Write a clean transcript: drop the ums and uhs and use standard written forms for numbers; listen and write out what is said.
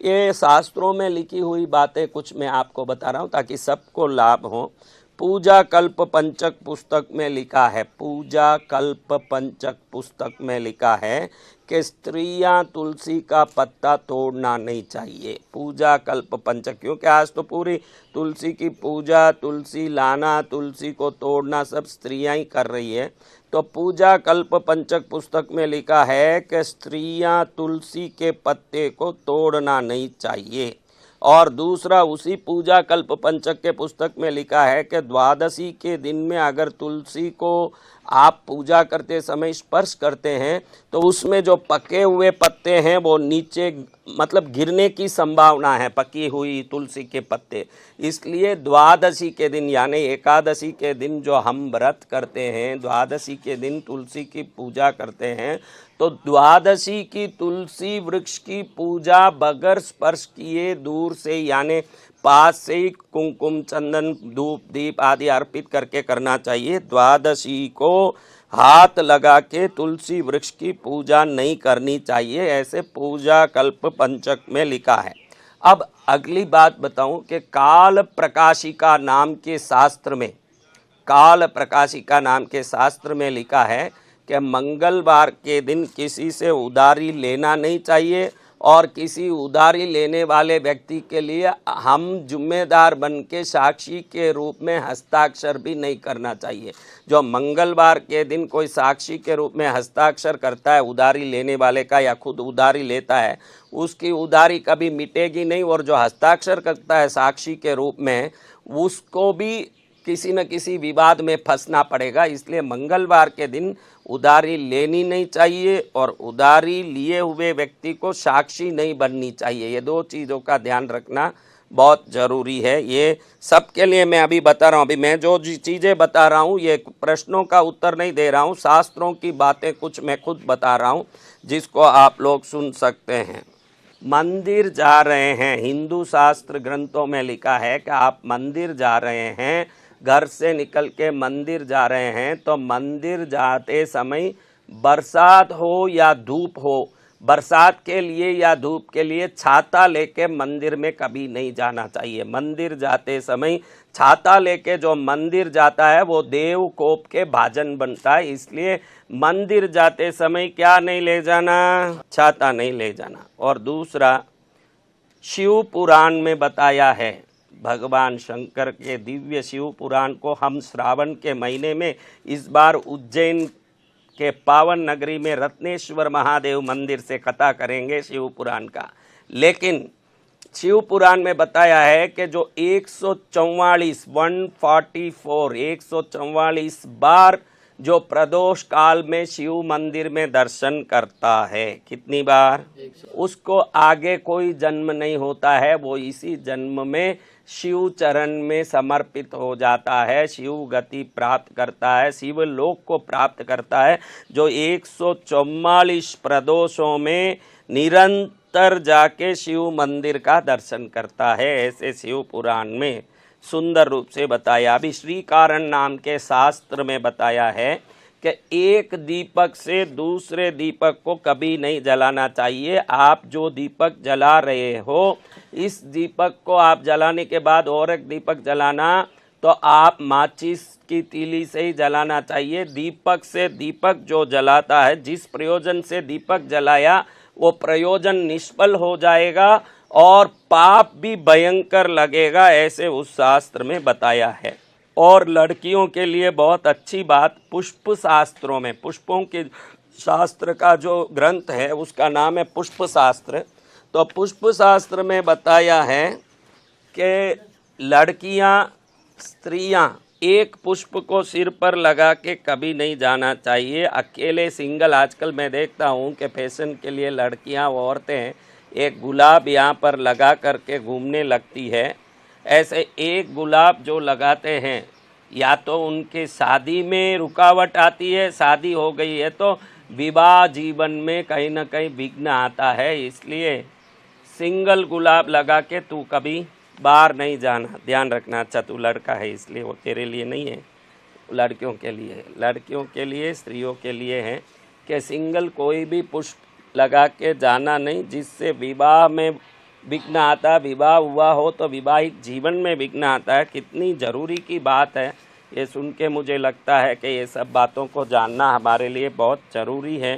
ये शास्त्रों में लिखी हुई बातें कुछ मैं आपको बता रहा हूँ ताकि सबको लाभ हो। पूजा कल्प पंचक पुस्तक में लिखा है, पूजा कल्प पंचक पुस्तक में लिखा है कि स्त्रियां तुलसी का पत्ता तोड़ना नहीं चाहिए। पूजा कल्प पंचक, क्योंकि आज तो पूरी तुलसी की पूजा, तुलसी लाना, तुलसी को तोड़ना सब स्त्रियां ही कर रही है। तो पूजा कल्प पंचक पुस्तक में लिखा है कि स्त्रियां तुलसी के पत्ते को तोड़ना नहीं चाहिए। और दूसरा, उसी पूजा कल्प पंचक के पुस्तक में लिखा है कि द्वादशी के दिन में अगर तुलसी को आप पूजा करते समय स्पर्श करते हैं तो उसमें जो पके हुए पत्ते हैं वो नीचे मतलब गिरने की संभावना है, पकी हुई तुलसी के पत्ते। इसलिए द्वादशी के दिन यानी एकादशी के दिन जो हम व्रत करते हैं, द्वादशी के दिन तुलसी की पूजा करते हैं, तो द्वादशी की तुलसी वृक्ष की पूजा बगैर स्पर्श किए दूर से यानी पास से ही कुमकुम, चंदन, धूप, दीप आदि अर्पित करके करना चाहिए। द्वादशी को हाथ लगा के तुलसी वृक्ष की पूजा नहीं करनी चाहिए, ऐसे पूजा कल्प पंचक में लिखा है। अब अगली बात बताऊं कि काल प्रकाशिका नाम के शास्त्र में, काल प्रकाशिका नाम के शास्त्र में लिखा है कि मंगलवार के दिन किसी से उधारी लेना नहीं चाहिए और किसी उधारी लेने वाले व्यक्ति के लिए हम जिम्मेदार बन के साक्षी के रूप में हस्ताक्षर भी नहीं करना चाहिए। जो मंगलवार के दिन कोई साक्षी के रूप में हस्ताक्षर करता है उधारी लेने वाले का या खुद उधारी लेता है, उसकी उधारी कभी मिटेगी नहीं, और जो हस्ताक्षर करता है साक्षी के रूप में उसको भी किसी न किसी विवाद में फंसना पड़ेगा। इसलिए मंगलवार के दिन उधारी लेनी नहीं चाहिए और उधारी लिए हुए व्यक्ति को साक्षी नहीं बननी चाहिए। ये दो चीज़ों का ध्यान रखना बहुत ज़रूरी है। ये सबके लिए मैं अभी बता रहा हूँ। अभी मैं जो चीज़ें बता रहा हूँ ये प्रश्नों का उत्तर नहीं दे रहा हूँ, शास्त्रों की बातें कुछ मैं खुद बता रहा हूँ जिसको आप लोग सुन सकते हैं। मंदिर जा रहे हैं, हिंदू शास्त्र ग्रंथों में लिखा है कि आप मंदिर जा रहे हैं, घर से निकल के मंदिर जा रहे हैं, तो मंदिर जाते समय बरसात हो या धूप हो, बरसात के लिए या धूप के लिए छाता लेके मंदिर में कभी नहीं जाना चाहिए। मंदिर जाते समय छाता लेके जो मंदिर जाता है वो देव कोप के भाजन बनता है। इसलिए मंदिर जाते समय क्या नहीं ले जाना, छाता नहीं ले जाना। और दूसरा, शिव पुराण में बताया है, भगवान शंकर के दिव्य शिव पुराण को हम श्रावण के महीने में इस बार उज्जैन के पावन नगरी में रत्नेश्वर महादेव मंदिर से कथा करेंगे शिव पुराण का। लेकिन शिव पुराण में बताया है कि जो 144 बार जो प्रदोष काल में शिव मंदिर में दर्शन करता है, कितनी बार, उसको आगे कोई जन्म नहीं होता है, वो इसी जन्म में शिव चरण में समर्पित हो जाता है, शिव गति प्राप्त करता है, शिव लोक को प्राप्त करता है। जो 144 प्रदोषों में निरंतर जाके शिव मंदिर का दर्शन करता है, ऐसे शिव पुराण में सुंदर रूप से बताया। अभी श्री कारण नाम के शास्त्र में बताया है कि एक दीपक से दूसरे दीपक को कभी नहीं जलाना चाहिए। आप जो दीपक जला रहे हो, इस दीपक को आप जलाने के बाद और एक दीपक जलाना तो आप माचिस की तीली से ही जलाना चाहिए। दीपक से दीपक जो जलाता है, जिस प्रयोजन से दीपक जलाया वो प्रयोजन निष्फल हो जाएगा और पाप भी भयंकर लगेगा, ऐसे उस शास्त्र में बताया है। और लड़कियों के लिए बहुत अच्छी बात, पुष्प शास्त्रों में, पुष्पों के शास्त्र का जो ग्रंथ है उसका नाम है पुष्प शास्त्र। तो पुष्प शास्त्र में बताया है कि लड़कियां, स्त्रियां एक पुष्प को सिर पर लगा के कभी नहीं जाना चाहिए। अकेले सिंगल, आजकल मैं देखता हूँ कि फैशन के लिए लड़कियां, औरतें एक गुलाब यहाँ पर लगा करके घूमने लगती है। ऐसे एक गुलाब जो लगाते हैं, या तो उनके शादी में रुकावट आती है, शादी हो गई है तो विवाह जीवन में कहीं ना कहीं विघ्न आता है। इसलिए सिंगल गुलाब लगा के तू कभी बाहर नहीं जाना, ध्यान रखना। अच्छा, तू लड़का है इसलिए वो तेरे लिए नहीं है, लड़कियों के लिए है। लड़कियों के लिए, स्त्रियों के लिए है कि सिंगल कोई भी पुष्प लगा के जाना नहीं, जिससे विवाह में विघ्न आता है। विवाह हुआ हो तो विवाहिक जीवन में विघ्न आता है। कितनी ज़रूरी की बात है ये सुन के मुझे लगता है कि ये सब बातों को जानना हमारे लिए बहुत ज़रूरी है।